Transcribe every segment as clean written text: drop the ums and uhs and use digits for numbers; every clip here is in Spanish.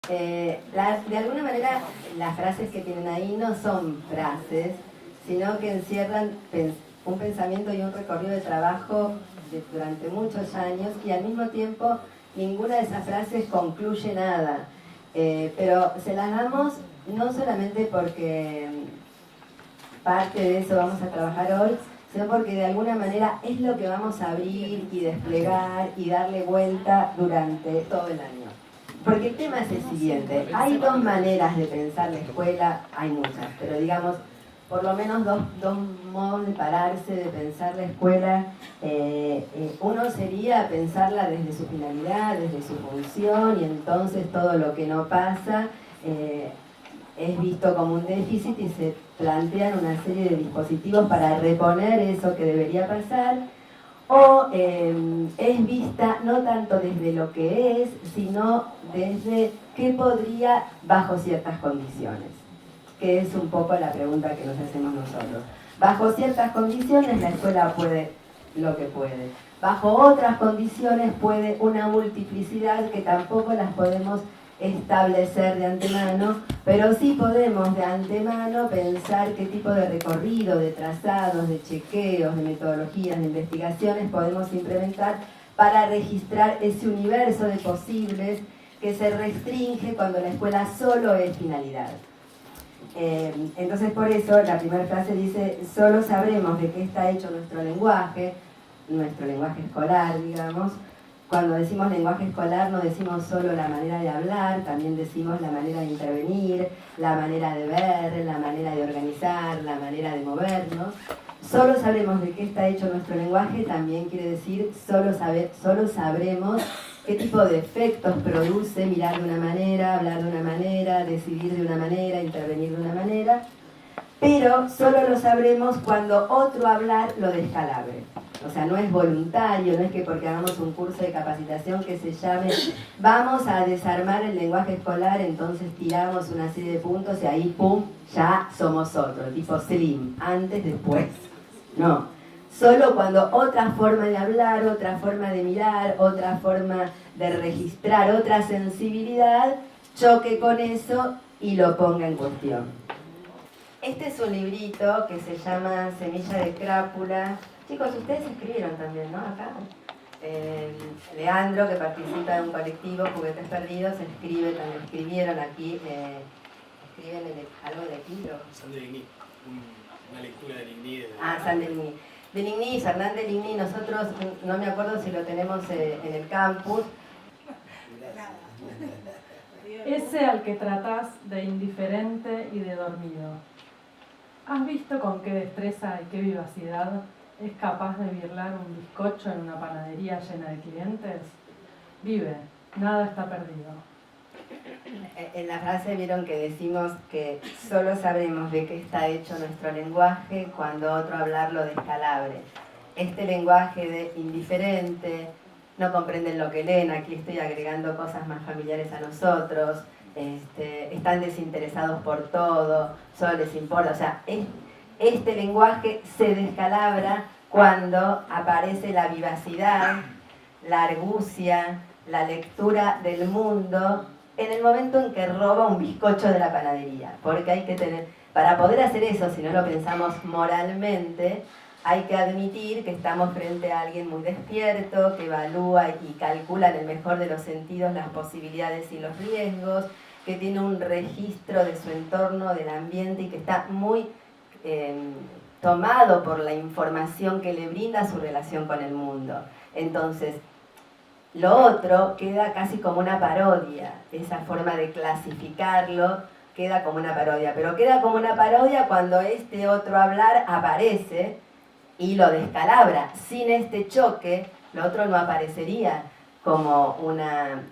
De alguna manera, las frases que tienen ahí no son frases, sino que encierran un pensamiento y un recorrido de trabajo durante muchos años, y al mismo tiempo ninguna de esas frases concluye nada. Pero se las damos no solamente porque parte de eso vamos a trabajar hoy, sino porque de alguna manera es lo que vamos a abrir y desplegar y darle vuelta durante todo el año. Porque el tema es el siguiente: hay dos maneras de pensar la escuela, hay muchas, pero digamos, por lo menos dos modos de pararse, de pensar la escuela. Uno sería pensarla desde su finalidad, desde su función, y entonces todo lo que no pasa es visto como un déficit y se plantean una serie de dispositivos para reponer eso que debería pasar. O es vista no tanto desde lo que es, sino desde qué podría bajo ciertas condiciones, que es un poco la pregunta que nos hacemos nosotros. Bajo ciertas condiciones la escuela puede lo que puede. Bajo otras condiciones puede una multiplicidad que tampoco las podemos establecer de antemano, pero sí podemos de antemano pensar qué tipo de recorrido, de trazados, de chequeos, de metodologías, de investigaciones podemos implementar para registrar ese universo de posibles que se restringe cuando la escuela solo es finalidad. Entonces, por eso la primera frase dice: solo sabremos de qué está hecho nuestro lenguaje escolar, digamos. Cuando decimos lenguaje escolar no decimos solo la manera de hablar, también decimos la manera de intervenir, la manera de ver, la manera de organizar, la manera de movernos. Solo sabremos de qué está hecho nuestro lenguaje también quiere decir solo sabremos qué tipo de efectos produce mirar de una manera, hablar de una manera, decidir de una manera, intervenir de una manera, pero solo lo sabremos cuando otro hablar lo descalabre. O sea, no es voluntario, no es que porque hagamos un curso de capacitación que se llame vamos a desarmar el lenguaje escolar, entonces tiramos una serie de puntos y ahí, pum, ya somos otro, tipo Slim, antes, después. No, solo cuando otra forma de hablar, otra forma de mirar, otra forma de registrar, otra sensibilidad, choque con eso y lo ponga en cuestión. Este es un librito que se llama Semilla de Crápula. Chicos, ustedes escribieron también, ¿no? Acá. Leandro, que participa de un colectivo, Juguetes Perdidos, escribieron aquí, escriben algo de aquí, ¿no? San de Ligny, una lectura de Ligny. San de Ligny. De Ligny, Fernán de Ligny, nosotros, no me acuerdo si lo tenemos en el campus. Ese al que tratás de indiferente y de dormido. ¿Has visto con qué destreza y qué vivacidad es capaz de birlar un bizcocho en una panadería llena de clientes? Vive, nada está perdido. En la frase vieron que decimos que solo sabremos de qué está hecho nuestro lenguaje cuando otro hablar lo descalabre. Este lenguaje de indiferente, no comprenden lo que leen, aquí estoy agregando cosas más familiares a nosotros, están desinteresados por todo, solo les importa. O sea, este lenguaje se descalabra cuando aparece la vivacidad, la argucia, la lectura del mundo, en el momento en que roba un bizcocho de la panadería. Porque hay que tener, para poder hacer eso, si no lo pensamos moralmente, hay que admitir que estamos frente a alguien muy despierto, que evalúa y calcula en el mejor de los sentidos las posibilidades y los riesgos, que tiene un registro de su entorno, del ambiente, y que está muy tomado por la información que le brinda su relación con el mundo. Entonces, lo otro queda casi como una parodia, esa forma de clasificarlo queda como una parodia, pero queda como una parodia cuando este otro hablar aparece y lo descalabra. Sin este choque, lo otro no aparecería como una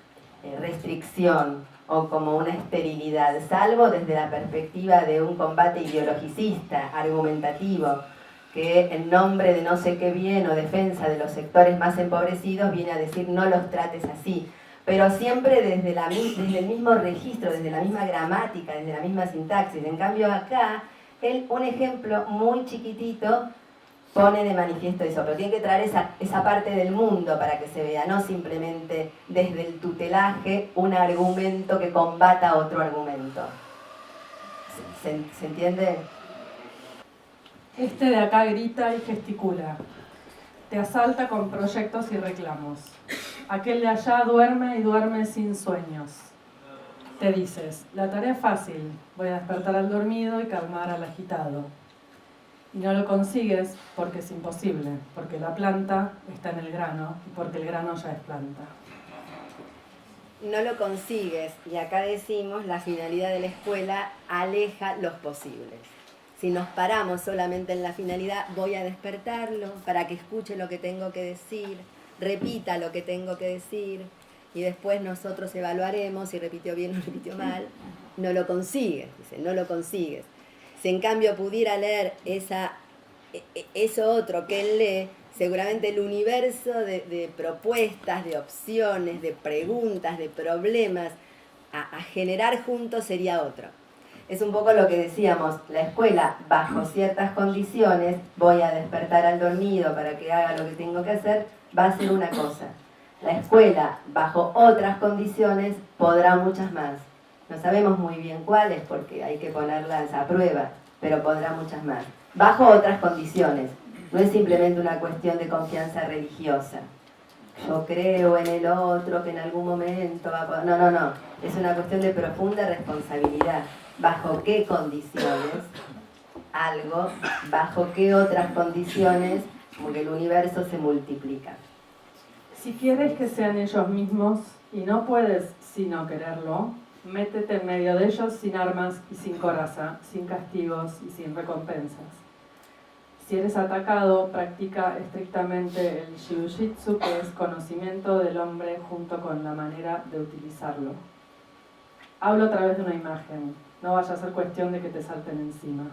restricción o como una esterilidad, salvo desde la perspectiva de un combate ideologicista, argumentativo, que en nombre de no sé qué bien o defensa de los sectores más empobrecidos viene a decir no los trates así, pero siempre desde el mismo registro, desde la misma gramática, desde la misma sintaxis. En cambio acá, un ejemplo muy chiquitito pone de manifiesto eso, pero tiene que traer esa parte del mundo para que se vea, no simplemente desde el tutelaje un argumento que combata otro argumento. ¿Se entiende? Este de acá grita y gesticula. Te asalta con proyectos y reclamos. Aquel de allá duerme y duerme sin sueños. Te dices, la tarea es fácil, voy a despertar al dormido y calmar al agitado. Y no lo consigues porque es imposible, porque la planta está en el grano y porque el grano ya es planta. No lo consigues, y acá decimos, la finalidad de la escuela aleja los posibles. Si nos paramos solamente en la finalidad, voy a despertarlo para que escuche lo que tengo que decir, repita lo que tengo que decir, y después nosotros evaluaremos si repitió bien o repitió mal. No lo consigues, dice, no lo consigues. Si en cambio pudiera leer eso otro que él lee, seguramente el universo de propuestas, de opciones, de preguntas, de problemas a generar juntos sería otro. Es un poco lo que decíamos, la escuela bajo ciertas condiciones, voy a despertar al dormido para que haga lo que tengo que hacer, va a ser una cosa. La escuela bajo otras condiciones podrá muchas más. No sabemos muy bien cuáles porque hay que ponerlas a prueba, pero podrá muchas más. Bajo otras condiciones. No es simplemente una cuestión de confianza religiosa. Yo creo en el otro que en algún momento va a poder... No. Es una cuestión de profunda responsabilidad. ¿Bajo qué condiciones? Algo. ¿Bajo qué otras condiciones? Porque el universo se multiplica. Si quieres que sean ellos mismos y no puedes sino quererlo, métete en medio de ellos sin armas y sin coraza, sin castigos y sin recompensas. Si eres atacado, practica estrictamente el Jiu-Jitsu, que es conocimiento del hombre junto con la manera de utilizarlo. Hablo a través de una imagen, no vaya a ser cuestión de que te salten encima.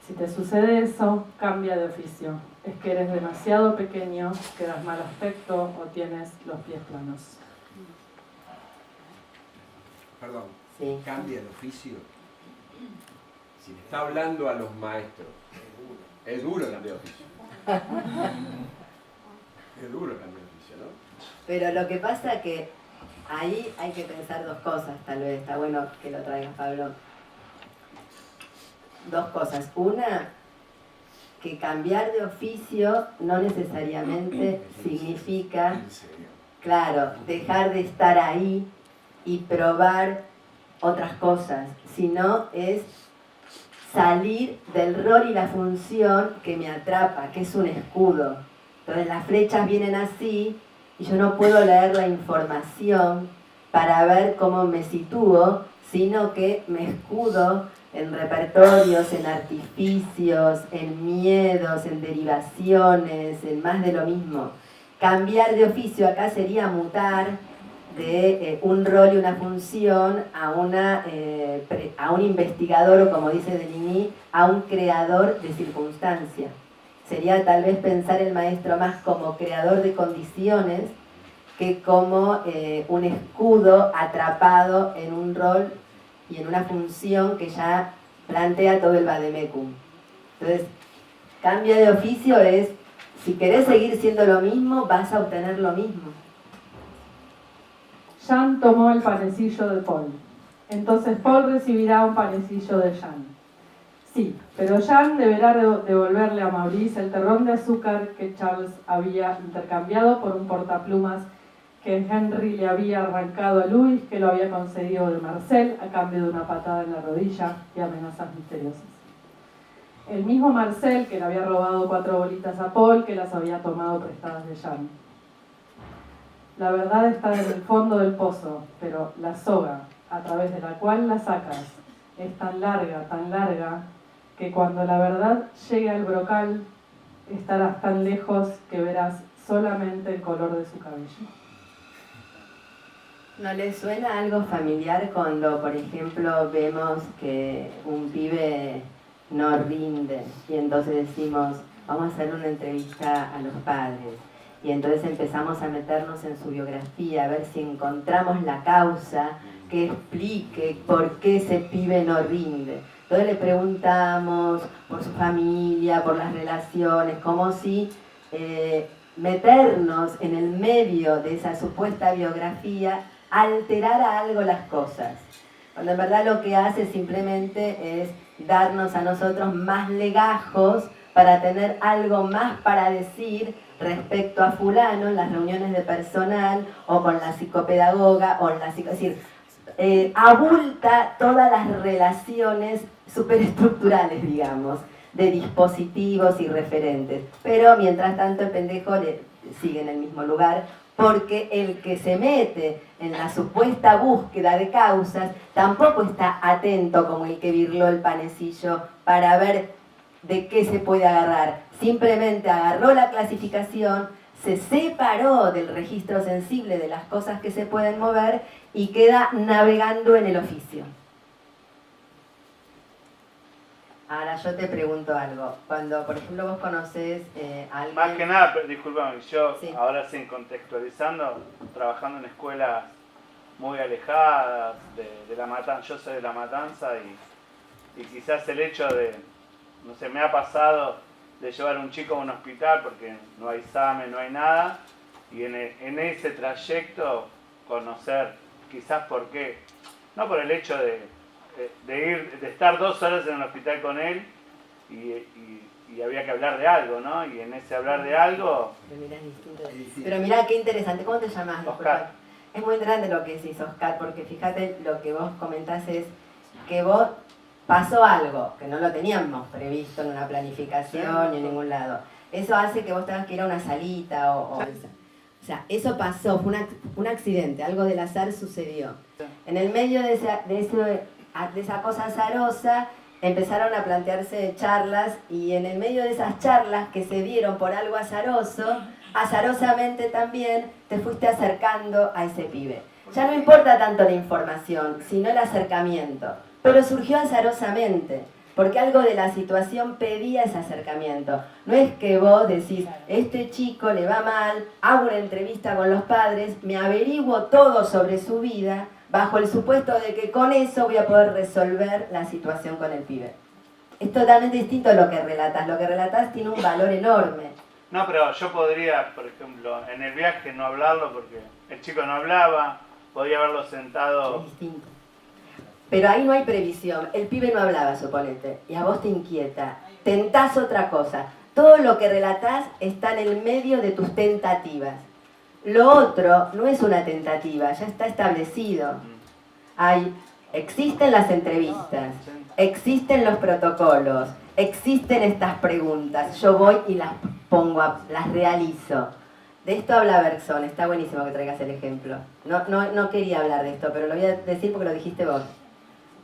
Si te sucede eso, cambia de oficio. Es que eres demasiado pequeño, que das mal aspecto o tienes los pies planos. Perdón, Sí. cambia de oficio. Si le está hablando a los maestros, es duro cambiar de oficio. Es duro cambiar de oficio, ¿no? Pero lo que pasa que ahí hay que pensar dos cosas, tal vez. Está bueno que lo traigas, Pablo. Dos cosas. Una, que cambiar de oficio no necesariamente significa, claro, dejar de estar ahí y probar otras cosas, sino es salir del rol y la función que me atrapa, que es un escudo. Entonces las flechas vienen así y yo no puedo leer la información para ver cómo me sitúo, sino que me escudo en repertorios, en artificios, en miedos, en derivaciones, en más de lo mismo. Cambiar de oficio acá sería mutar de un rol y una función a un investigador, o como dice Deligny, a un creador de circunstancias. Sería tal vez pensar el maestro más como creador de condiciones que como un escudo atrapado en un rol y en una función que ya plantea todo el vademecum. Entonces, cambio de oficio es, si querés seguir siendo lo mismo, vas a obtener lo mismo. Jan tomó el panecillo de Paul. Entonces Paul recibirá un panecillo de Jan. Sí, pero Jan deberá devolverle a Maurice el terrón de azúcar que Charles había intercambiado por un portaplumas que Henry le había arrancado a Louis, que lo había concedido de Marcel a cambio de una patada en la rodilla y amenazas misteriosas. El mismo Marcel que le había robado 4 bolitas a Paul, que las había tomado prestadas de Jan. La verdad está en el fondo del pozo, pero la soga a través de la cual la sacas es tan larga, que cuando la verdad llegue al brocal, estarás tan lejos que verás solamente el color de su cabello. ¿No les suena algo familiar cuando, por ejemplo, vemos que un pibe no rinde y entonces decimos, vamos a hacer una entrevista a los padres? Y entonces empezamos a meternos en su biografía, a ver si encontramos la causa que explique por qué ese pibe no rinde. Entonces le preguntamos por su familia, por las relaciones, como si meternos en el medio de esa supuesta biografía alterara algo las cosas. Cuando en verdad lo que hace simplemente es darnos a nosotros más legajos para tener algo más para decir respecto a fulano en las reuniones de personal o con la psicopedagoga o en la es decir, abulta todas las relaciones superestructurales, digamos, de dispositivos y referentes. Pero mientras tanto el pendejo sigue en el mismo lugar, porque el que se mete en la supuesta búsqueda de causas tampoco está atento como el que birló el panecillo para ver de qué se puede agarrar. Simplemente agarró la clasificación, se separó del registro sensible de las cosas que se pueden mover y queda navegando en el oficio. Ahora yo te pregunto algo. Cuando, por ejemplo, vos conocés a alguien... Más que nada, discúlpame, yo Sí. ahora sin contextualizando, trabajando en escuelas muy alejadas de La Matanza, yo soy de La Matanza y quizás el hecho de, no sé, me ha pasado de llevar a un chico a un hospital porque no hay examen, no hay nada, y en ese trayecto conocer quizás por qué, no por el hecho de estar 2 horas en el hospital con él y había que hablar de algo, ¿no? Y en ese hablar de algo... Pero mirá, es distinto. Pero mirá qué interesante. ¿Cómo te llamás? Oscar. Es muy interesante lo que decís, Oscar, porque fíjate, lo que vos comentás es que vos pasó algo que no lo teníamos previsto en una planificación ni en ningún lado. Eso hace que vos tengas que ir a una salita o sea, eso pasó, fue un accidente, algo del azar sucedió. En el medio de esa cosa azarosa empezaron a plantearse charlas y en el medio de esas charlas que se dieron por algo azaroso, azarosamente también te fuiste acercando a ese pibe. Ya no importa tanto la información, sino el acercamiento, pero surgió azarosamente, porque algo de la situación pedía ese acercamiento. No es que vos decís, este chico le va mal, hago una entrevista con los padres, me averiguo todo sobre su vida, bajo el supuesto de que con eso voy a poder resolver la situación con el pibe. Es totalmente distinto a lo que relatas. Lo que relatas tiene un valor enorme. No, pero yo podría, por ejemplo, en el viaje no hablarlo porque el chico no hablaba, podría haberlo sentado... Es distinto. Pero ahí no hay previsión. El pibe no hablaba, suponete, y a vos te inquieta. Tentás otra cosa. Todo lo que relatás está en el medio de tus tentativas. Lo otro no es una tentativa, ya está establecido. Existen las entrevistas, existen los protocolos, existen estas preguntas. Yo voy y las pongo, las realizo. De esto habla Bergson, está buenísimo que traigas el ejemplo. No quería hablar de esto, pero lo voy a decir porque lo dijiste vos.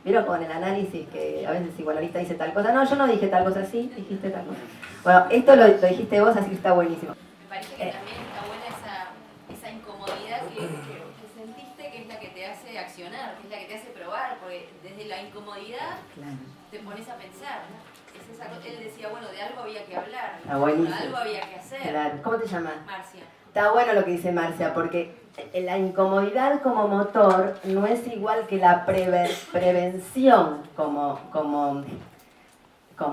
¿Vieron con el análisis que a veces el psicoanalista dice tal cosa? No, yo no dije tal cosa así, dijiste tal cosa. Bueno, esto lo dijiste vos, así que está buenísimo. Me parece que también está buena esa incomodidad que sentiste, que es la que te hace accionar, que es la que te hace probar, porque desde la incomodidad te pones a pensar. Es esa cosa, él decía, bueno, de algo había que hablar, Está buenísimo. de algo había que hacer. Claro. ¿Cómo te llamas? Marcia. Está bueno lo que dice Marcia, porque la incomodidad como motor no es igual que la prevención como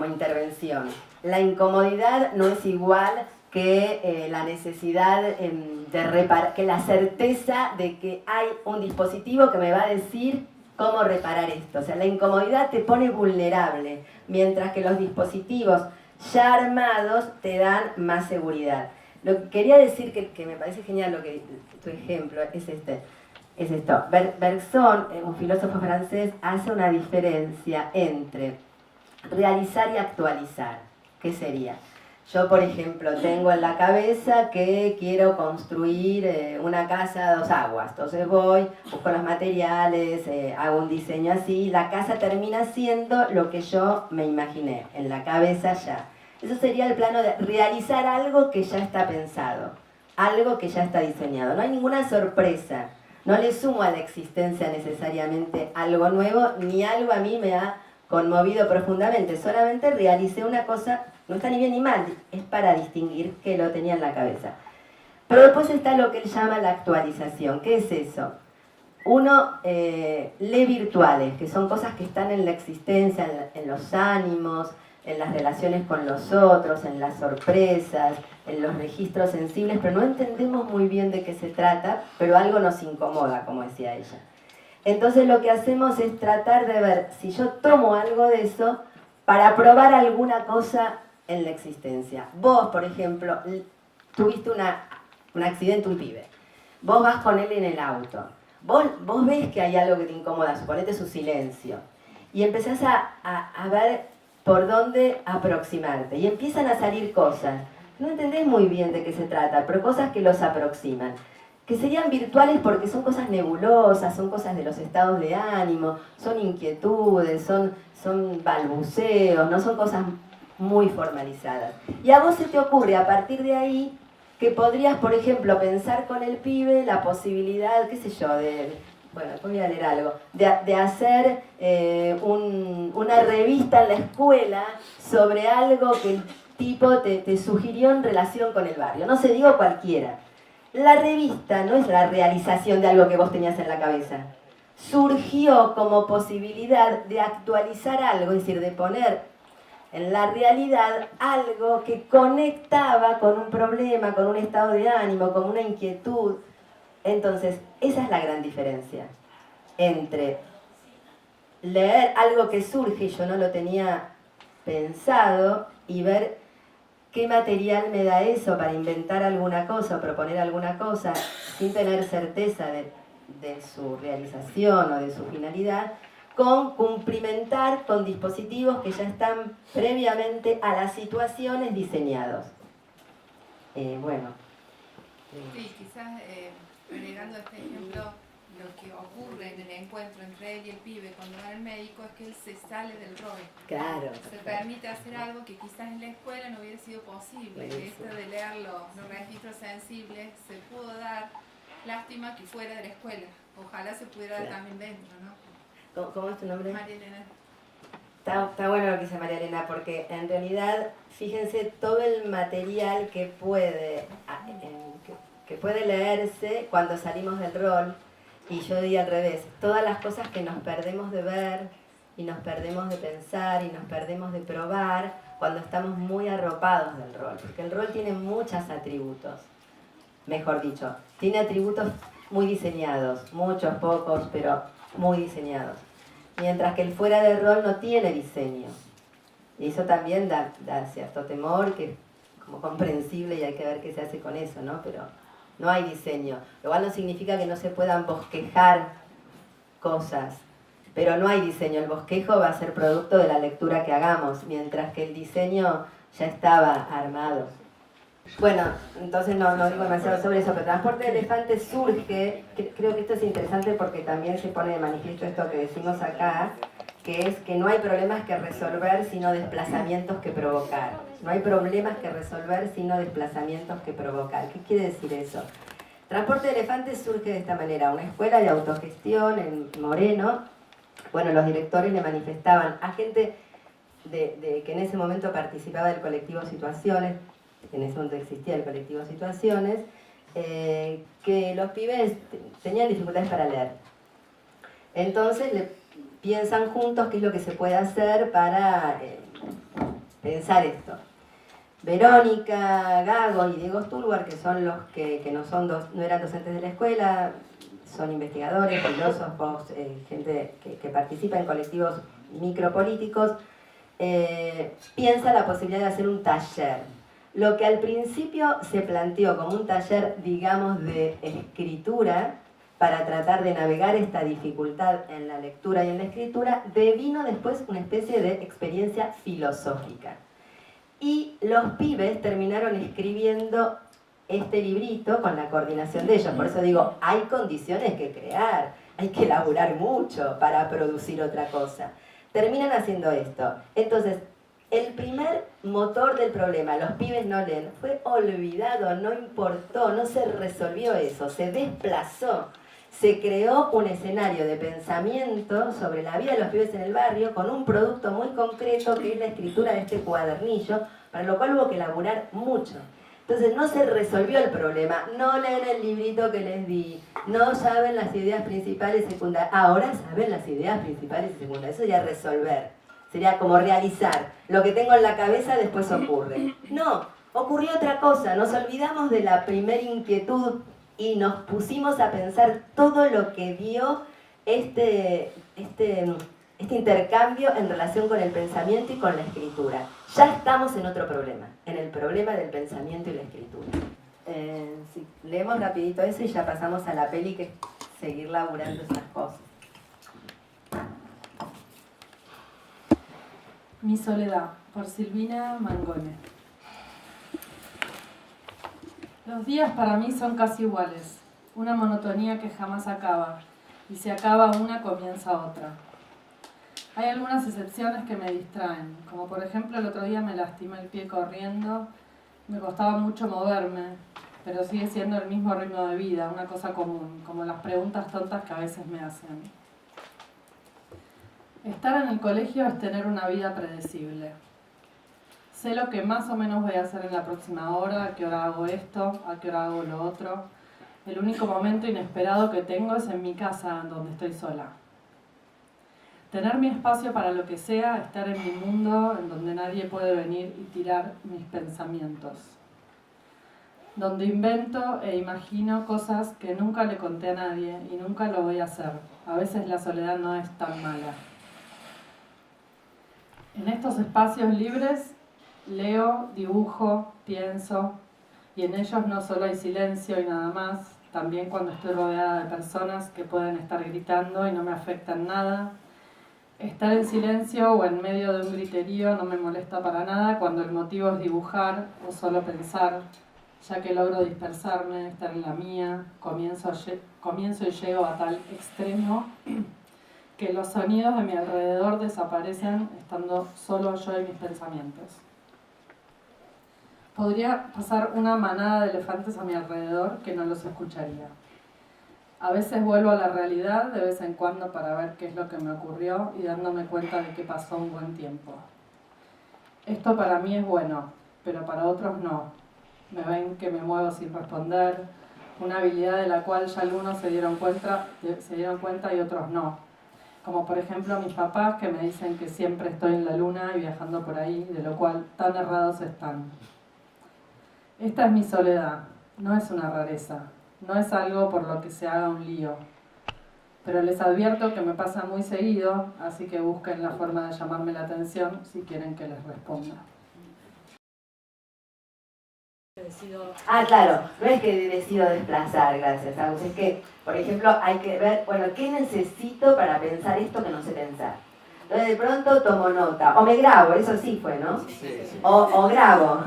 intervención. La incomodidad no es igual que la necesidad de reparar, que la certeza de que hay un dispositivo que me va a decir cómo reparar esto. O sea, la incomodidad te pone vulnerable, mientras que los dispositivos ya armados te dan más seguridad. Lo que quería decir que me parece genial lo que tu ejemplo es esto. Bergson, un filósofo francés, hace una diferencia entre realizar y actualizar. ¿Qué sería? Yo, por ejemplo, tengo en la cabeza que quiero construir una casa a 2 aguas. Entonces voy, busco los materiales, hago un diseño así. La casa termina siendo lo que yo me imaginé, en la cabeza ya. Eso sería el plano de realizar algo que ya está pensado, algo que ya está diseñado. No hay ninguna sorpresa, no le sumo a la existencia necesariamente algo nuevo, ni algo a mí me ha conmovido profundamente. Solamente realicé una cosa, no está ni bien ni mal, es para distinguir que lo tenía en la cabeza. Pero después está lo que él llama la actualización. ¿Qué es eso? uno lee virtuales, que son cosas que están en la existencia, en los ánimos, en las relaciones con los otros, en las sorpresas, en los registros sensibles, pero no entendemos muy bien de qué se trata, pero algo nos incomoda, como decía ella. Entonces lo que hacemos es tratar de ver si yo tomo algo de eso para probar alguna cosa en la existencia. Vos, por ejemplo, tuviste un accidente, un pibe. Vos vas con él en el auto. Vos ves que hay algo que te incomoda, suponete su silencio. Y empezás a ver por dónde aproximarte. Y empiezan a salir cosas. No entendés muy bien de qué se trata, pero cosas que los aproximan. Que serían virtuales porque son cosas nebulosas, son cosas de los estados de ánimo, son inquietudes, son balbuceos, no son cosas muy formalizadas. Y a vos se te ocurre a partir de ahí que podrías, por ejemplo, pensar con el pibe la posibilidad, qué sé yo, bueno, voy a leer algo, de hacer una revista en la escuela sobre algo que el tipo te sugirió en relación con el barrio. No sé, digo cualquiera. La revista no es la realización de algo que vos tenías en la cabeza. Surgió como posibilidad de actualizar algo, es decir, de poner en la realidad algo que conectaba con un problema, con un estado de ánimo, con una inquietud. Entonces, esa es la gran diferencia entre leer algo que surge y yo no lo tenía pensado y ver qué material me da eso para inventar alguna cosa o proponer alguna cosa sin tener certeza de su realización o de su finalidad, con cumplimentar con dispositivos que ya están previamente a las situaciones diseñados. Bueno. Sí, quizás agregando este ejemplo, lo que ocurre en el encuentro entre él y el pibe cuando va al médico es que él se sale del rol. Claro. Se permite hacer algo que quizás en la escuela no hubiera sido posible. Esto de leer los registros sensibles se pudo dar, lástima que fuera de la escuela. Ojalá se pudiera dar también dentro, ¿no? ¿Cómo es tu nombre? María Elena. Está bueno lo que dice María Elena, porque en realidad, fíjense, todo el material que puede leerse cuando salimos del rol, y yo diría al revés, todas las cosas que nos perdemos de ver, y nos perdemos de pensar, y nos perdemos de probar, cuando estamos muy arropados del rol, porque el rol tiene muchos atributos, mejor dicho, tiene atributos muy diseñados, muchos, pocos, pero muy diseñados. Mientras que el fuera de rol no tiene diseño. Y eso también da cierto temor, que es como comprensible y hay que ver qué se hace con eso, ¿no? Pero no hay diseño. Lo cual no significa que no se puedan bosquejar cosas, pero no hay diseño. El bosquejo va a ser producto de la lectura que hagamos, mientras que el diseño ya estaba armado. Bueno, entonces no digo demasiado sobre eso, pero transporte de elefantes surge, creo que esto es interesante porque también se pone de manifiesto esto que decimos acá, que es que no hay problemas que resolver sino desplazamientos que provocar. No hay problemas que resolver sino desplazamientos que provocar. ¿Qué quiere decir eso? Transporte de elefantes surge de esta manera, una escuela de autogestión en Moreno. Bueno, los directores le manifestaban a gente que en ese momento participaba del colectivo Situaciones, en ese momento existía el colectivo Situaciones, que los pibes tenían dificultades para leer. Entonces piensan juntos qué es lo que se puede hacer para pensar esto. Verónica Gago y Diego Stulgar, que son los que no eran docentes de la escuela, son investigadores, filósofos, gente que participa en colectivos micropolíticos, piensa la posibilidad de hacer un taller. Lo que al principio se planteó como un taller, digamos, de escritura, para tratar de navegar esta dificultad en la lectura y en la escritura, devino después una especie de experiencia filosófica. Y los pibes terminaron escribiendo este librito con la coordinación de ellos. Por eso digo, hay condiciones que crear, hay que laburar mucho para producir otra cosa. Terminan haciendo esto. Entonces, el primer motor del problema, los pibes no leen, fue olvidado, no importó, no se resolvió eso, se desplazó. Se creó un escenario de pensamiento sobre la vida de los pibes en el barrio con un producto muy concreto que es la escritura de este cuadernillo, para lo cual hubo que laburar mucho. Entonces no se resolvió el problema, no leen el librito que les di, no saben las ideas principales y secundarias. Ahora saben las ideas principales y secundarias, eso ya es resolver. Sería como realizar. Lo que tengo en la cabeza después ocurre. No, ocurrió otra cosa. Nos olvidamos de la primera inquietud y nos pusimos a pensar todo lo que dio este intercambio en relación con el pensamiento y con la escritura. Ya estamos en otro problema, en el problema del pensamiento y la escritura. Sí, leemos rapidito eso y ya pasamos a la peli, que es seguir laburando esas cosas. Mi soledad, por Silvina Mangone. Los días para mí son casi iguales, una monotonía que jamás acaba, y si acaba una comienza otra. Hay algunas excepciones que me distraen, como por ejemplo el otro día me lastimé el pie corriendo, me costaba mucho moverme, pero sigue siendo el mismo ritmo de vida, una cosa común, como las preguntas tontas que a veces me hacen. Estar en el colegio es tener una vida predecible. Sé lo que más o menos voy a hacer en la próxima hora, a qué hora hago esto, a qué hora hago lo otro. El único momento inesperado que tengo es en mi casa, donde estoy sola. Tener mi espacio para lo que sea, estar en mi mundo, en donde nadie puede venir y tirar mis pensamientos. Donde invento e imagino cosas que nunca le conté a nadie y nunca lo voy a hacer. A veces la soledad no es tan mala. En estos espacios libres leo, dibujo, pienso, y en ellos no solo hay silencio y nada más, también cuando estoy rodeada de personas que pueden estar gritando y no me afectan nada. Estar en silencio o en medio de un griterío no me molesta para nada cuando el motivo es dibujar o solo pensar, ya que logro dispersarme, estar en la mía, comienzo y llego a tal extremo que los sonidos de mi alrededor desaparecen estando solo yo y mis pensamientos. Podría pasar una manada de elefantes a mi alrededor que no los escucharía. A veces vuelvo a la realidad de vez en cuando para ver qué es lo que me ocurrió y dándome cuenta de que pasó un buen tiempo. Esto para mí es bueno, pero para otros no. Me ven que me muevo sin responder, una habilidad de la cual ya algunos se dieron cuenta y otros no. Como por ejemplo mis papás, que me dicen que siempre estoy en la luna y viajando por ahí, de lo cual tan errados están. Esta es mi soledad, no es una rareza, no es algo por lo que se haga un lío. Pero les advierto que me pasa muy seguido, así que busquen la forma de llamarme la atención si quieren que les responda. Claro, no es que decido desplazar, gracias, Agus, es que, por ejemplo, hay que ver, bueno, ¿qué necesito para pensar esto que no sé pensar? Entonces de pronto tomo nota, o me grabo, eso sí fue, ¿no? Sí. O grabo,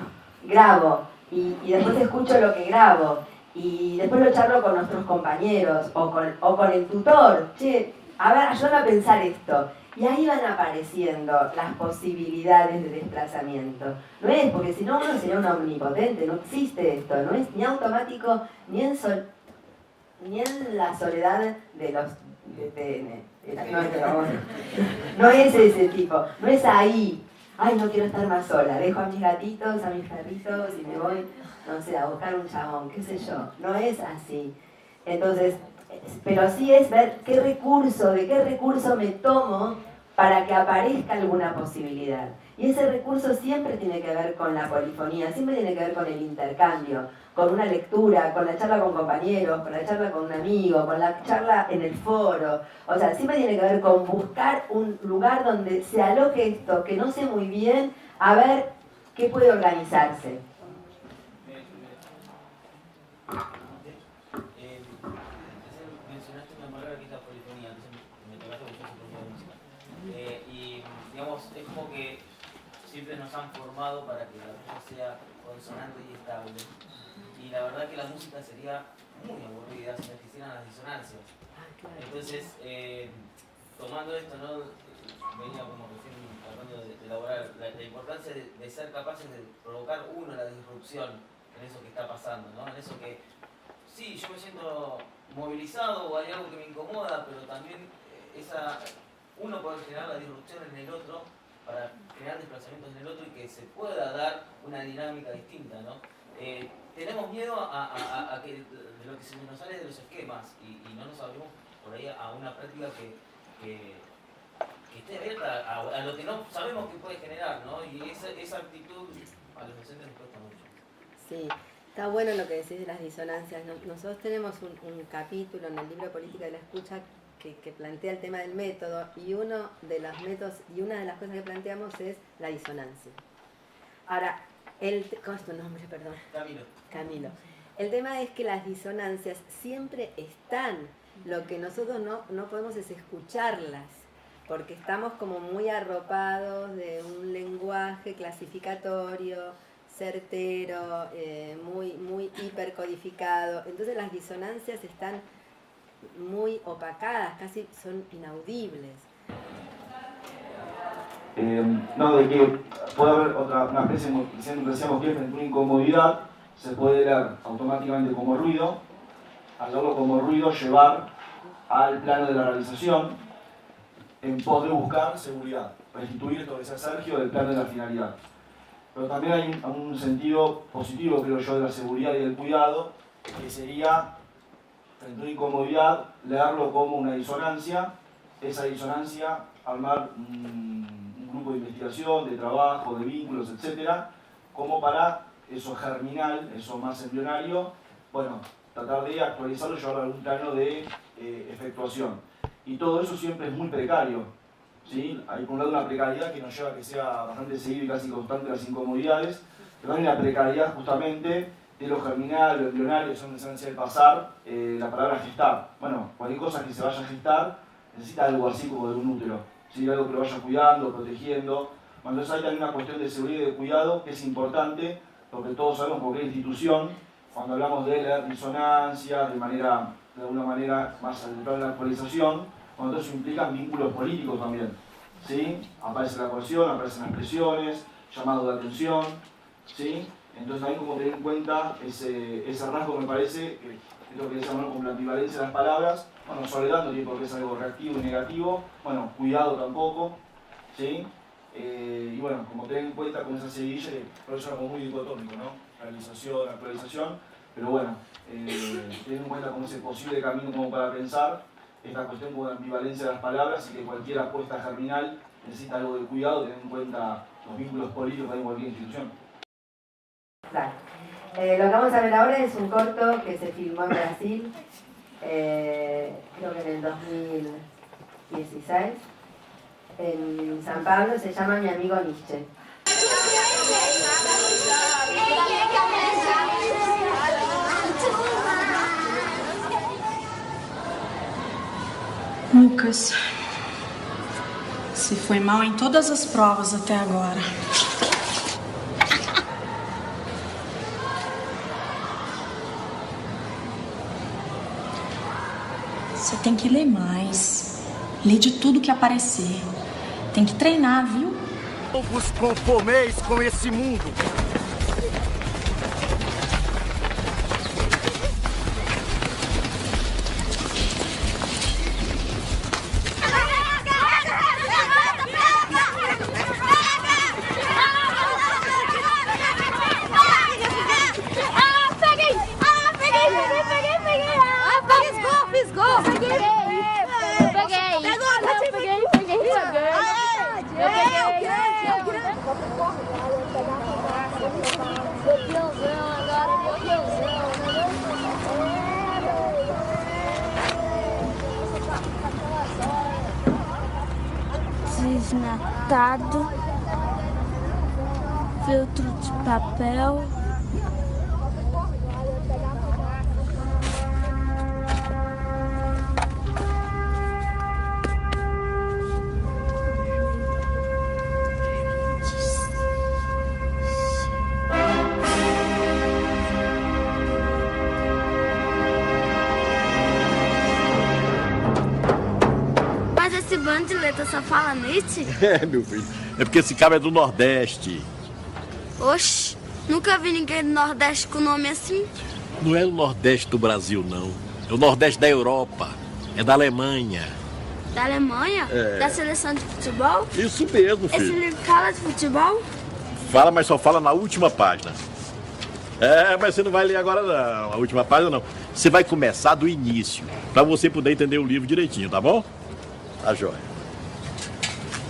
y después escucho lo que grabo, y después lo charlo con nuestros compañeros, o con el tutor, che, a ver, ayúdame a pensar esto. Y ahí van apareciendo las posibilidades de desplazamiento. No es, porque si no uno sería un omnipotente, no existe esto, no es ni automático, ni en la soledad de los de TN. No es ese tipo, no es ahí. Ay, no quiero estar más sola, dejo a mis gatitos, a mis perritos y me voy, no sé, a buscar un chabón, qué sé yo. No es así. Entonces, pero sí es ver de qué recurso me tomo para que aparezca alguna posibilidad. Y ese recurso siempre tiene que ver con la polifonía, siempre tiene que ver con el intercambio, con una lectura, con la charla con compañeros, con la charla con un amigo, con la charla en el foro. O sea, siempre tiene que ver con buscar un lugar donde se aloje esto, que no sé muy bien, a ver qué puede organizarse. Mencionaste una palabra que es la polifonía, entonces me tocaste mucho su propia música. Y digamos, es como que siempre nos han formado para que la cosa sea consonante y estable. Y la verdad que la música sería muy aburrida si no existieran las disonancias. Entonces, tomando esto, ¿no? Venía como recién tratando de elaborar la importancia de ser capaces de provocar uno la disrupción en eso que está pasando, ¿no? En eso que, sí, yo me siento movilizado o hay algo que me incomoda, pero también uno puede generar la disrupción en el otro para generar desplazamientos en el otro y que se pueda dar una dinámica distinta, ¿no? tenemos miedo a que de lo que se nos sale de los esquemas y no nos abrimos por ahí a una práctica que esté abierta a lo que no sabemos que puede generar, ¿no? Y esa actitud a los docentes nos cuesta mucho. Sí, está bueno lo que decís de las disonancias. Nosotros tenemos un capítulo en el libro Política de la Escucha que plantea el tema del método, y uno de los métodos y una de las cosas que planteamos es la disonancia. Ahora, ¿cómo es tu nombre? Perdón. Camilo. El tema es que las disonancias siempre están. Lo que nosotros no podemos es escucharlas, porque estamos como muy arropados de un lenguaje clasificatorio, certero, muy hipercodificado. Entonces las disonancias están muy opacadas, casi son inaudibles. No, de que puede haber una especie, siempre decíamos que frente a una incomodidad se puede leer automáticamente como ruido, al leerlo como ruido llevar al plano de la realización en pos de buscar seguridad, restituir esto que decía Sergio del plano de la finalidad. Pero también hay un sentido positivo, creo yo, de la seguridad y del cuidado, que sería, frente a una incomodidad, leerlo como una disonancia, esa disonancia armar un grupo de investigación, de trabajo, de vínculos, etcétera, como para eso germinal, eso más embrionario, bueno, tratar de actualizarlo y llevarlo a algún plano de efectuación. Y todo eso siempre es muy precario, ¿sí? Hay por un lado una precariedad que nos lleva a que sea bastante seguido y casi constante las incomodidades, pero hay una precariedad justamente de lo germinal, lo embrionario, que son en esencia el pasar, la palabra gestar. Bueno, cualquier cosa que se vaya a gestar necesita algo así como de un útero, ¿sí? Algo que lo vaya cuidando, protegiendo. Bueno, entonces hay también una cuestión de seguridad y de cuidado que es importante, porque todos sabemos por qué institución, cuando hablamos de leer disonancias de alguna manera más al plano de la actualización, cuando eso implica vínculos políticos también, ¿sí? Aparece la coerción, aparecen las presiones, llamados de atención, ¿sí? Entonces también como tener en cuenta ese rasgo, me parece, que es lo que decíamos con la ambivalencia de las palabras. Bueno, soledad no tiene por qué ser algo reactivo y negativo, bueno, cuidado tampoco, ¿sí? Y bueno, como tener en cuenta con esa seguidilla, que por eso era como muy dicotómico, ¿no? Realización, actualización, pero bueno, tener en cuenta como ese posible camino como para pensar esta cuestión como de ambivalencia de las palabras, y que cualquier apuesta germinal necesita algo de cuidado, tener en cuenta los vínculos políticos que hay en cualquier institución. Claro. Lo que vamos a ver ahora es un corto que se filmó en Brasil, creo que en el 2016, en San Pablo, se llama Mi amigo Nietzsche. Lucas, você foi mal em todas as provas até agora. Você tem que ler mais. Ler de tudo que aparecer. Tem que treinar, viu? Não vos conformeis com esse mundo. Desnatado, filtro de papel. Esse bando de letra só fala Nietzsche? É, meu filho. É porque esse cara é do Nordeste. Oxi, nunca vi ninguém do Nordeste com nome assim. Não é o Nordeste do Brasil, não. É o Nordeste da Europa. É da Alemanha. Da Alemanha? É. Da seleção de futebol? Isso mesmo, filho. Esse livro fala de futebol? Fala, mas só fala na última página. Mas você não vai ler agora não, a última página não. Você vai começar do início, para você poder entender o livro direitinho, tá bom? Tá joia.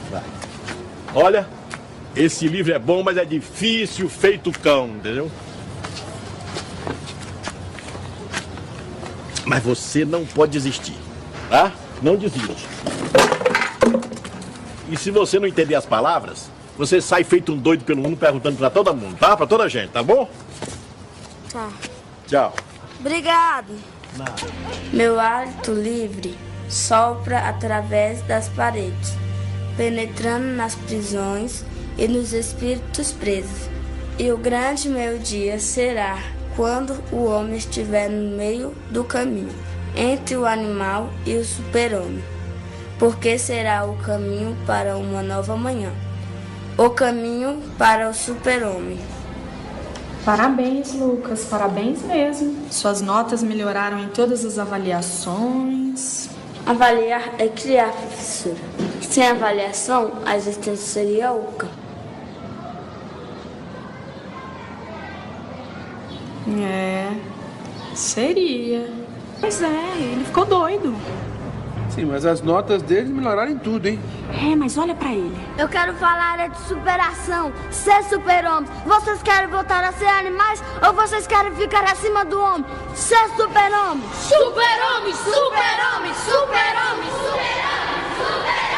Vai. Olha, esse livro é bom, mas é difícil feito cão, entendeu? Mas você não pode desistir, tá? Não desiste. E se você não entender as palavras, você sai feito um doido pelo mundo perguntando pra todo mundo, tá? Pra toda a gente, tá bom? Tá. Tchau. Obrigado. Nada. Meu hálito livre sopra através das paredes, penetrando nas prisões e nos espíritos presos. E o grande meu dia será quando o homem estiver no meio do caminho, entre o animal e o super-homem, porque será o caminho para uma nova manhã, o caminho para o super-homem. Parabéns, Lucas, parabéns mesmo. Suas notas melhoraram em todas as avaliações. Avaliar é criar, professora. Sem avaliação, a existência seria oca. Seria. Pois é, ele ficou doido. Sim, mas as notas deles melhoraram em tudo, hein? Mas olha pra ele. Eu quero falar de superação, ser super-homem. Vocês querem voltar a ser animais ou vocês querem ficar acima do homem? Ser super-homem. Super-homem, super-homem, super-homem, super-homem, super-homem.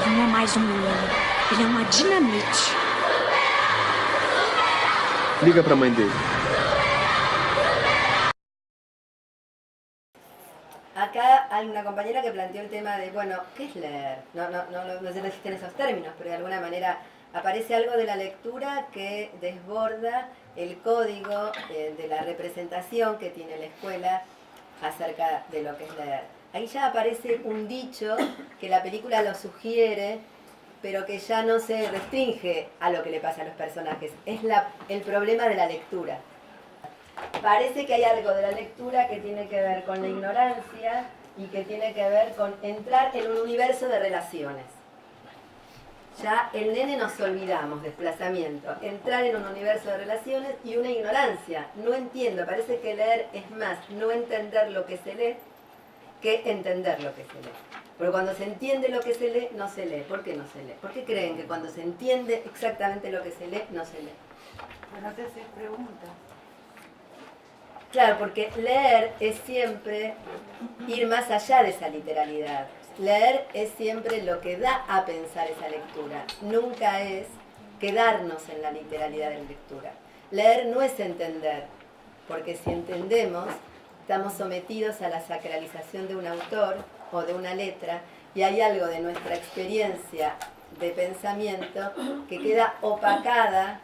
Ele não é mais um menino, ele é uma dinamite. Liga pra mãe dele. Acá hay una compañera que planteó el tema de, bueno, ¿qué es leer? No sé si existen esos términos, pero de alguna manera aparece algo de la lectura que desborda el código de la representación que tiene la escuela acerca de lo que es leer. Ahí ya aparece un dicho que la película lo sugiere, pero que ya no se restringe a lo que le pasa a los personajes. Es el problema de la lectura. Parece que hay algo de la lectura que tiene que ver con la ignorancia y que tiene que ver con entrar en un universo de relaciones. Ya el nene nos olvidamos, desplazamiento, entrar en un universo de relaciones y una ignorancia. No entiendo, parece que leer es más no entender lo que se lee que entender lo que se lee. Porque cuando se entiende lo que se lee, no se lee. ¿Por qué no se lee? ¿Por qué creen que cuando se entiende exactamente lo que se lee, no se lee? No te haces preguntas. Claro, porque leer es siempre ir más allá de esa literalidad. Leer es siempre lo que da a pensar esa lectura. Nunca es quedarnos en la literalidad de la lectura. Leer no es entender, porque si entendemos, estamos sometidos a la sacralización de un autor o de una letra, y hay algo de nuestra experiencia de pensamiento que queda opacada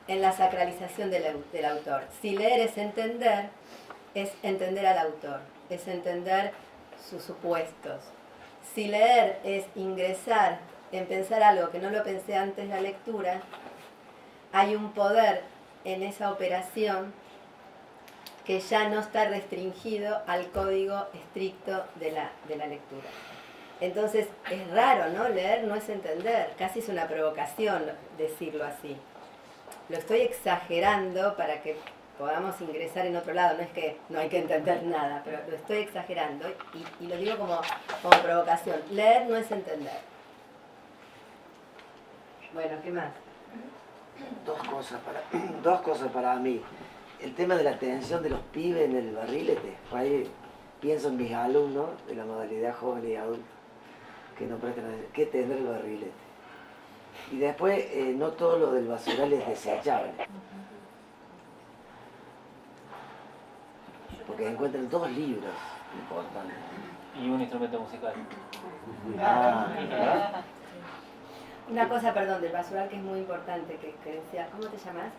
en la sacralización del autor. Si leer es entender al autor, es entender sus supuestos. Si leer es ingresar en pensar algo que no lo pensé antes de la lectura, hay un poder en esa operación que ya no está restringido al código estricto de la lectura. Entonces es raro, ¿no? Leer no es entender, casi es una provocación decirlo así. Lo estoy exagerando para que podamos ingresar en otro lado, no es que no hay que entender nada, pero lo estoy exagerando y lo digo como provocación. Leer no es entender. Bueno, ¿qué más? Dos cosas para mí. El tema de la atención de los pibes en el barrilete. Ahí pienso en mis alumnos de la modalidad joven y adulto, que no prestan atención. ¿Qué tendrá el barrilete? Y después, no todo lo del basural es desechable. Porque encuentran dos libros importantes. Y un instrumento musical. Una cosa, perdón, del basural que es muy importante, que decía, ¿cómo te llamas?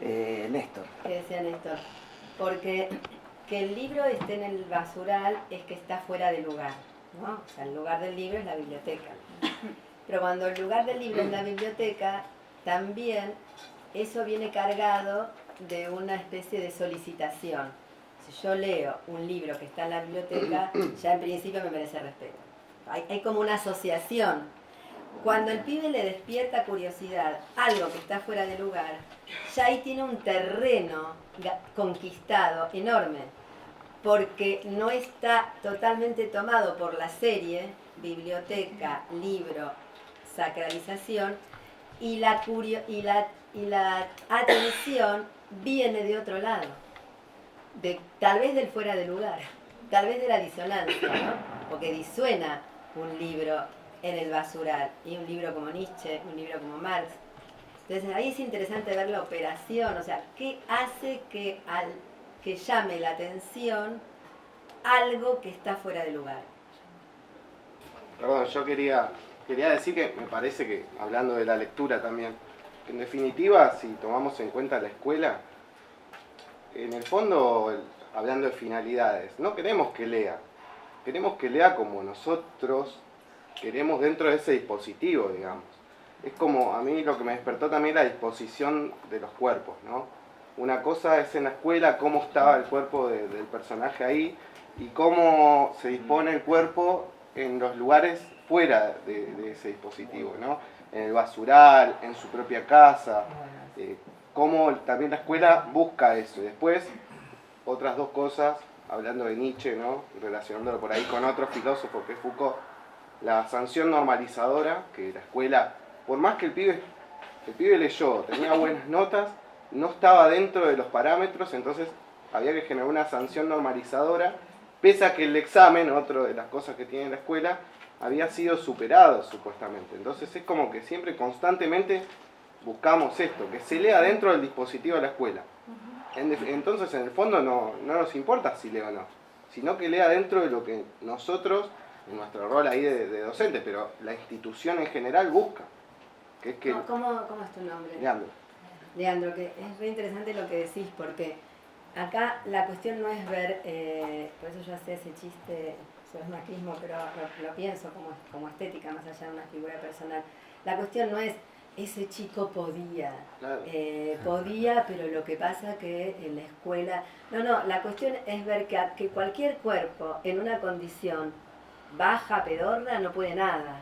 Néstor. Que decía Néstor. Porque que el libro esté en el basural es que está fuera de lugar, ¿no? O sea, el lugar del libro es la biblioteca. Pero cuando el lugar del libro es la biblioteca, también eso viene cargado de una especie de solicitación. Si yo leo un libro que está en la biblioteca, ya en principio me merece respeto. Hay como una asociación. cuando el pibe le despierta curiosidad, algo que está fuera de lugar, ya ahí tiene un terreno conquistado enorme, porque no está totalmente tomado por la serie, biblioteca, libro, sacralización, y la atención viene de otro lado, tal vez del fuera de lugar, tal vez de la disonancia, ¿no? Porque disuena un libro en el basural, y un libro como Nietzsche, un libro como Marx. Entonces ahí es interesante ver la operación, o sea, qué hace que llame la atención algo que está fuera de lugar. Perdón, yo quería decir que me parece que, hablando de la lectura también, que en definitiva, si tomamos en cuenta la escuela, en el fondo, hablando de finalidades, no queremos que lea, queremos que lea como nosotros queremos dentro de ese dispositivo, digamos. Es como, a mí lo que me despertó también la disposición de los cuerpos, ¿no? Una cosa es en la escuela cómo estaba el cuerpo del personaje ahí y cómo se dispone el cuerpo en los lugares fuera de ese dispositivo, ¿no? En el basural, en su propia casa, cómo también la escuela busca eso. Y después, otras dos cosas, hablando de Nietzsche, ¿no? Relacionándolo por ahí con otro filósofo que es Foucault, la sanción normalizadora, que la escuela, por más que el pibe leyó, tenía buenas notas, no estaba dentro de los parámetros, entonces había que generar una sanción normalizadora, pese a que el examen, otra de las cosas que tiene la escuela, había sido superado supuestamente. Entonces es como que siempre constantemente buscamos esto, que se lea dentro del dispositivo de la escuela. Entonces en el fondo no nos importa si lea o no, sino que lea dentro de lo que nosotros, en nuestro rol ahí de docente, pero la institución en general busca. Que es que... ¿Cómo es tu nombre? Leandro. Leandro, que es muy interesante lo que decís, porque acá la cuestión no es ver, por eso yo hacía ese chiste sobre el macrismo, pero lo pienso como estética, más allá de una figura personal. La cuestión no es, ese chico podía, Claro. Podía, pero lo que pasa que en la escuela... No, la cuestión es ver que cualquier cuerpo en una condición baja, pedorra, no puede nada.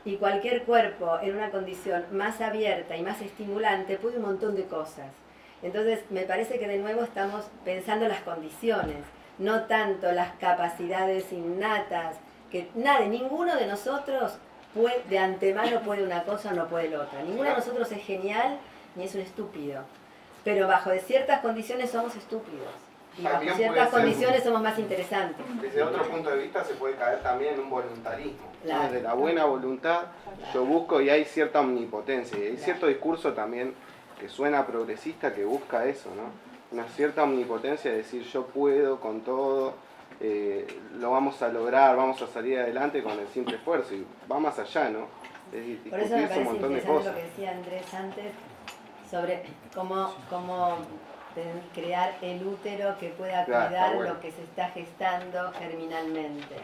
Y cualquier cuerpo en una condición más abierta y más estimulante puede un montón de cosas. Entonces me parece que de nuevo estamos pensando las condiciones, no tanto las capacidades innatas, que ninguno de nosotros de antemano puede una cosa o no puede la otra. Ninguno de nosotros es genial ni es un estúpido. Pero bajo de ciertas condiciones somos estúpidos. Y bajo ciertas condiciones somos más interesantes. Desde otro punto de vista se puede caer también en un voluntarismo. Claro. Desde la buena voluntad yo busco y hay cierta omnipotencia. Y hay cierto discurso también que suena progresista que busca eso, ¿no? Una cierta omnipotencia de decir yo puedo con todo, lo vamos a lograr, vamos a salir adelante con el simple esfuerzo. Y va más allá, ¿no? Es Por eso me parece un montón de interesante cosas. lo que decía Andrés antes sobre cómo crear el útero que pueda cuidar lo que se está gestando germinalmente.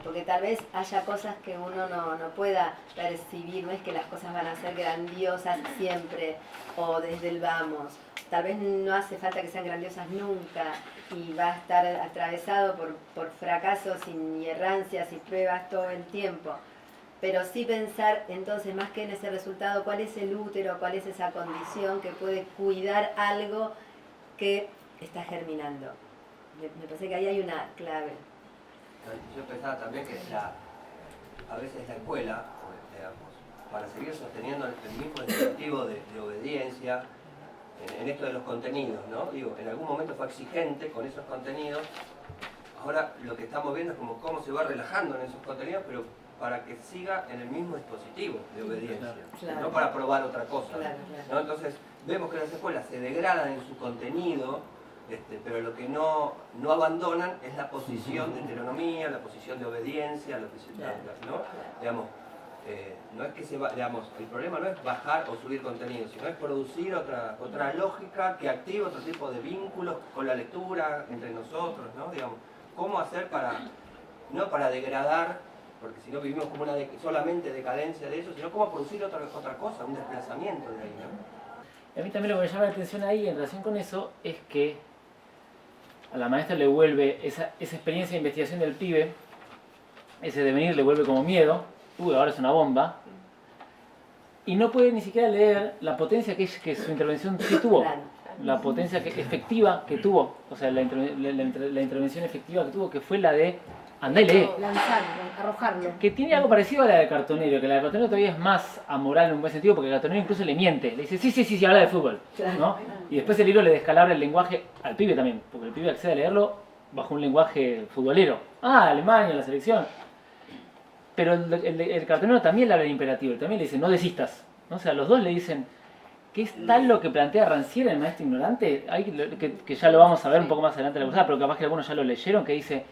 Porque tal vez haya cosas que uno no pueda percibir, no es que las cosas van a ser grandiosas siempre o desde el vamos. Tal vez no hace falta que sean grandiosas nunca y va a estar atravesado por fracasos y errancias y pruebas todo el tiempo. Pero sí pensar entonces más que en ese resultado, cuál es el útero, cuál es esa condición que puede cuidar algo que está germinando. Me parece que ahí hay una clave. Yo pensaba también que a veces la escuela, digamos, para seguir sosteniendo el mismo dispositivo de obediencia en esto de los contenidos, ¿no? Digo, en algún momento fue exigente con esos contenidos, ahora lo que estamos viendo es como cómo se va relajando en esos contenidos, pero para que siga en el mismo dispositivo de obediencia, claro. no para probar otra cosa. Claro. ¿No? Entonces vemos que las escuelas se degradan en su contenido, pero lo que no abandonan es la posición de heteronomía, la posición de obediencia, la posición, ¿no? Digamos, no es que digamos, el problema no es bajar o subir contenido, sino es producir otra lógica que active otro tipo de vínculos con la lectura entre nosotros, ¿no? Digamos, cómo hacer no para degradar, porque si no vivimos como una solamente decadencia de eso, sino cómo producir otra cosa, un desplazamiento de ahí, ¿no? A mí también lo que me llama la atención ahí en relación con eso es que a la maestra le vuelve esa experiencia de investigación del pibe, ese devenir le vuelve como miedo, ahora es una bomba, y no puede ni siquiera leer la potencia que su intervención sí tuvo, la potencia efectiva que tuvo, o sea, la intervención efectiva que tuvo, que fue la de andá y lee. Lanzarlo, arrojarlo. Que tiene algo parecido a la del cartonero, que la del cartonero todavía es más amoral en un buen sentido, porque el cartonero incluso le miente, le dice sí, habla de fútbol, ¿no? Y después el libro le descalabra el lenguaje al pibe también, porque el pibe accede a leerlo bajo un lenguaje futbolero. Alemania, la selección. Pero el cartonero también le habla en imperativo, también le dice no desistas, ¿no? O sea, los dos le dicen que es tal lo que plantea Rancière, el maestro ignorante, que ya lo vamos a ver un poco más adelante en la cursada, pero capaz que algunos ya lo leyeron, que dice,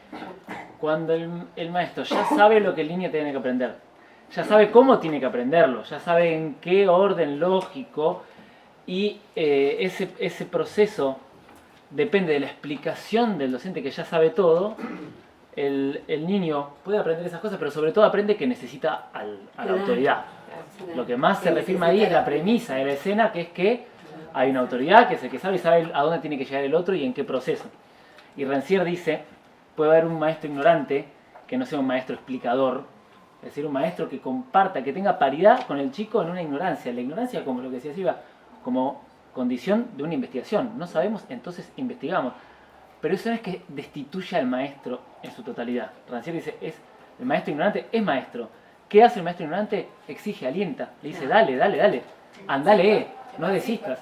cuando el maestro ya sabe lo que el niño tiene que aprender, ya sabe cómo tiene que aprenderlo, ya sabe en qué orden lógico, y ese proceso depende de la explicación del docente que ya sabe todo, el niño puede aprender esas cosas, pero sobre todo aprende que necesita a la autoridad. Lo que más se reafirma ahí es la premisa de la escena, que es que hay una autoridad que es el que sabe y sabe a dónde tiene que llegar el otro y en qué proceso. Y Rancière dice, puede haber un maestro ignorante que no sea un maestro explicador, es decir, un maestro que comparta, que tenga paridad con el chico en una ignorancia. La ignorancia, como lo que decía Silva, como condición de una investigación. No sabemos, entonces investigamos. Pero eso no es que destituya al maestro en su totalidad. Rancière dice, el maestro ignorante es maestro. ¿Qué hace el maestro ignorante? Exige, alienta. Le dice, dale, andá, lee, no desistas.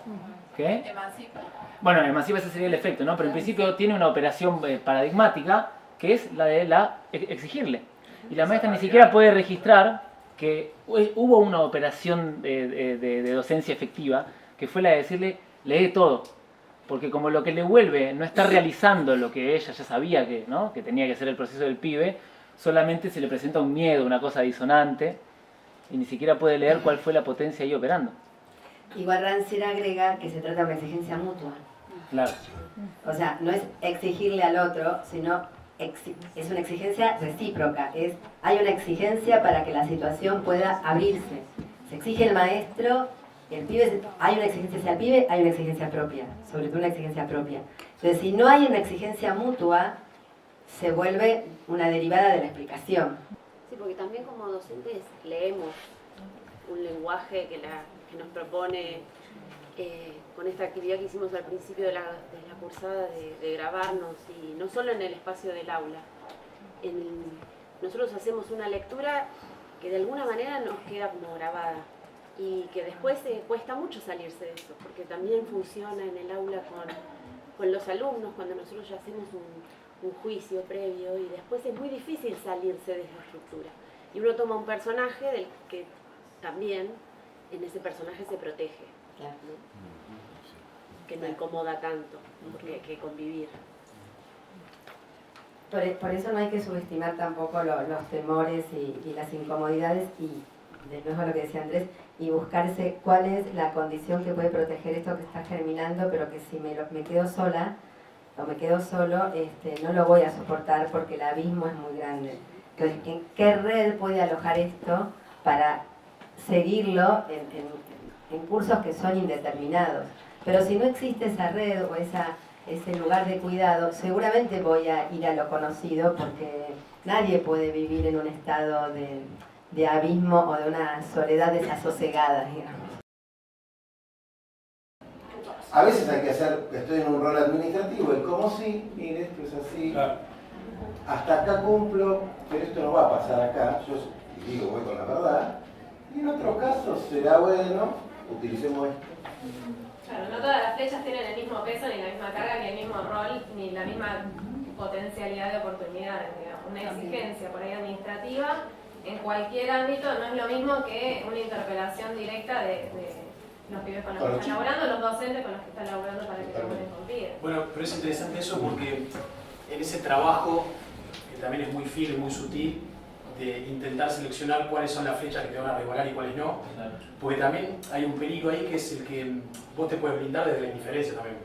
¿Qué? Emancipa. Bueno, emancipa, ese sería el efecto, ¿no? Pero en principio tiene una operación paradigmática, que es la de exigirle. Y la maestra ni siquiera puede registrar que hubo una operación de docencia efectiva, que fue la de decirle, lee todo. Porque como lo que le vuelve no está realizando lo que ella ya sabía que tenía que ser el proceso del pibe, solamente se le presenta un miedo, una cosa disonante, y ni siquiera puede leer cuál fue la potencia ahí operando. Igual Rancière agrega que se trata de una exigencia mutua. Claro. O sea, no es exigirle al otro, sino es una exigencia recíproca. Hay una exigencia para que la situación pueda abrirse. Se exige el maestro, el pibe, hay una exigencia hacia el pibe, hay una exigencia propia, sobre todo una exigencia propia. Entonces, si no hay una exigencia mutua, se vuelve una derivada de la explicación. Sí, porque también como docentes leemos un lenguaje que nos propone con esta actividad que hicimos al principio de la cursada de grabarnos, y no solo en el espacio del aula. Nosotros hacemos una lectura que de alguna manera nos queda como grabada y que después cuesta mucho salirse de eso, porque también funciona en el aula con los alumnos cuando nosotros ya hacemos un juicio previo, y después es muy difícil salirse de esa estructura. Y uno toma un personaje del que también en ese personaje se protege, ¿no? Que no incomoda tanto, porque hay que convivir. Por eso no hay que subestimar tampoco los temores y las incomodidades, y de nuevo lo que decía Andrés, y buscarse cuál es la condición que puede proteger esto que está germinando, pero que si me quedo sola o me quedo solo, no lo voy a soportar porque el abismo es muy grande. Entonces, ¿en qué red puede alojar esto para seguirlo en cursos que son indeterminados? Pero si no existe esa red o ese lugar de cuidado, seguramente voy a ir a lo conocido, porque nadie puede vivir en un estado de abismo o de una soledad desasosegada, digamos. A veces hay que estoy en un rol administrativo, el como sí, mire, esto es así, claro. Hasta acá cumplo, pero esto no va a pasar acá, yo digo, voy con la verdad, y en otros casos será bueno, utilicemos esto. Claro, no todas las flechas tienen el mismo peso, ni la misma carga, ni el mismo rol, ni la misma potencialidad de oportunidades, digamos. Una exigencia por ahí administrativa, en cualquier ámbito, no es lo mismo que una interpelación directa de los pibes con los que están laburando, los docentes con los que están laburando para que laburen con pibes. Bueno, pero es interesante eso porque en ese trabajo, que también es muy fino y muy sutil, de intentar seleccionar cuáles son las flechas que te van a resbalar y cuáles no, porque también hay un peligro ahí que es el que vos te puedes blindar desde la indiferencia también.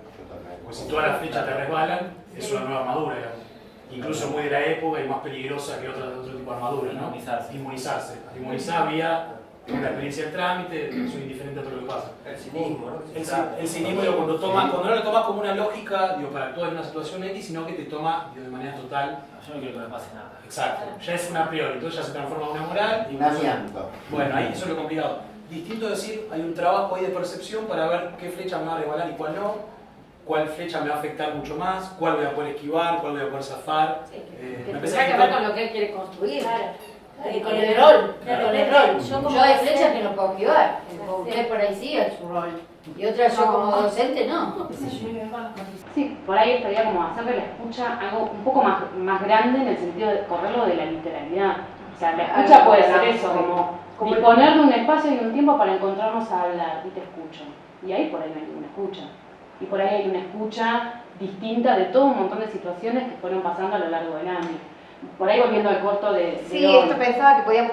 Porque si todas las flechas te resbalan, es una nueva armadura, digamos. Incluso muy de la época y más peligrosa que otro tipo de armadura, ¿no? Inmunizarse. Inmunizar vía tengo la experiencia del trámite, soy indiferente a todo lo que pasa. El cinismo, ¿no? El cinismo, digo, cuando no lo tomas como una lógica, digo, para actuar en una situación X, sino que te toma digo, de manera total. Yo no quiero que me pase nada. Exacto, ya es una priori, entonces ya se transforma en una moral. Y bueno, ahí eso es lo complicado. Distinto es decir, hay un trabajo ahí de percepción para ver qué flecha me va a resbalar y cuál no, cuál flecha me va a afectar mucho más, cuál voy a poder esquivar, cuál voy a poder zafar. Que tendrá que ver con lo que él quiere construir. Con el rol, con el rol. Yo hay flechas que no puedo esquivar. Usted por ahí sí es su rol. Y otras yo como docente no. Sí, por ahí estaría como hacer de la escucha algo un poco más grande en el sentido de correrlo de la literalidad. O sea, la escucha puede ser eso, como disponer de un espacio y un tiempo para encontrarnos a hablar y te escucho. Y ahí por ahí no hay una escucha. Y por ahí hay una escucha distinta de todo un montón de situaciones que fueron pasando a lo largo del año. Por ahí volviendo al corto de sí, esto pensaba que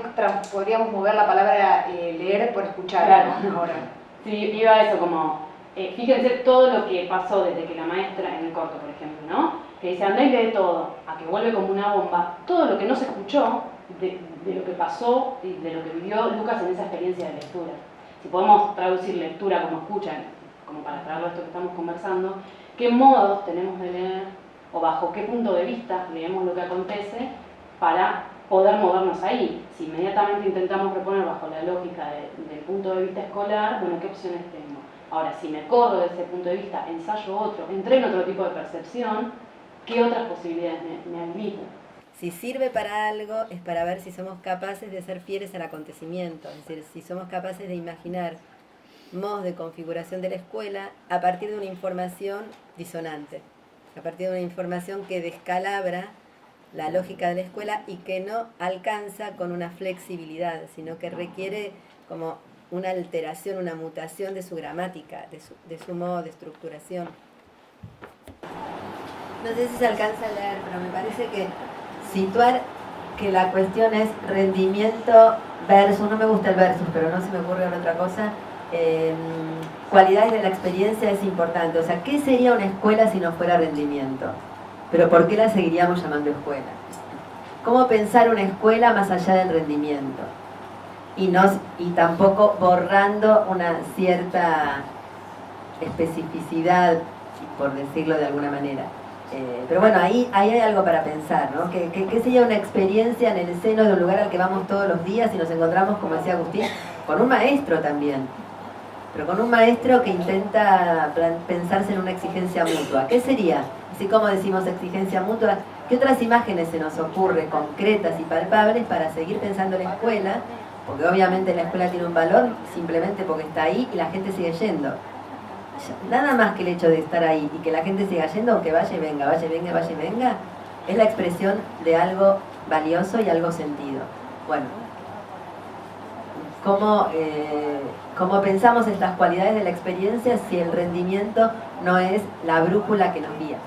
podríamos mover la palabra leer por escuchar. Claro. Ahora. Sí, iba a eso como, fíjense todo lo que pasó desde que la maestra, en el corto por ejemplo, ¿no? Que dice anda y lee todo, a que vuelve como una bomba, todo lo que no se escuchó de lo que pasó y de lo que vivió Lucas en esa experiencia de lectura. Si podemos traducir lectura como escucha, como para traerlo a esto que estamos conversando, ¿qué modos tenemos de leer o bajo qué punto de vista leemos lo que acontece para poder movernos ahí? Si inmediatamente intentamos proponer bajo la lógica del punto de vista escolar, bueno, ¿qué opciones tengo? Ahora, si me corro de ese punto de vista, ensayo otro, entreno otro tipo de percepción, ¿qué otras posibilidades me habilitan? Si sirve para algo es para ver si somos capaces de ser fieles al acontecimiento, es decir, si somos capaces de imaginar modos de configuración de la escuela a partir de una información disonante, a partir de una información que descalabra la lógica de la escuela y que no alcanza con una flexibilidad, sino que requiere como una alteración, una mutación de su gramática, de su modo de estructuración. No sé si se alcanza a leer, pero me parece que situar que la cuestión es rendimiento versus, no me gusta el versus, pero no se me ocurre otra cosa, cualidades de la experiencia es importante. O sea, ¿qué sería una escuela si no fuera rendimiento? Pero ¿por qué la seguiríamos llamando escuela? ¿Cómo pensar una escuela más allá del rendimiento? Y tampoco borrando una cierta especificidad, por decirlo de alguna manera. Pero bueno, ahí hay algo para pensar, ¿no? ¿Qué sería una experiencia en el seno de un lugar al que vamos todos los días y nos encontramos, como decía Agustín, con un maestro también? Pero con un maestro que intenta pensarse en una exigencia mutua. ¿Qué sería? Así como decimos exigencia mutua, ¿qué otras imágenes se nos ocurren concretas y palpables para seguir pensando en la escuela? Porque obviamente la escuela tiene un valor simplemente porque está ahí y la gente sigue yendo. Nada más que el hecho de estar ahí y que la gente siga yendo, aunque vaya y venga, vaya y venga, vaya y venga, es la expresión de algo valioso y algo sentido. Bueno, ¿cómo pensamos estas cualidades de la experiencia si el rendimiento no es la brújula que nos guía?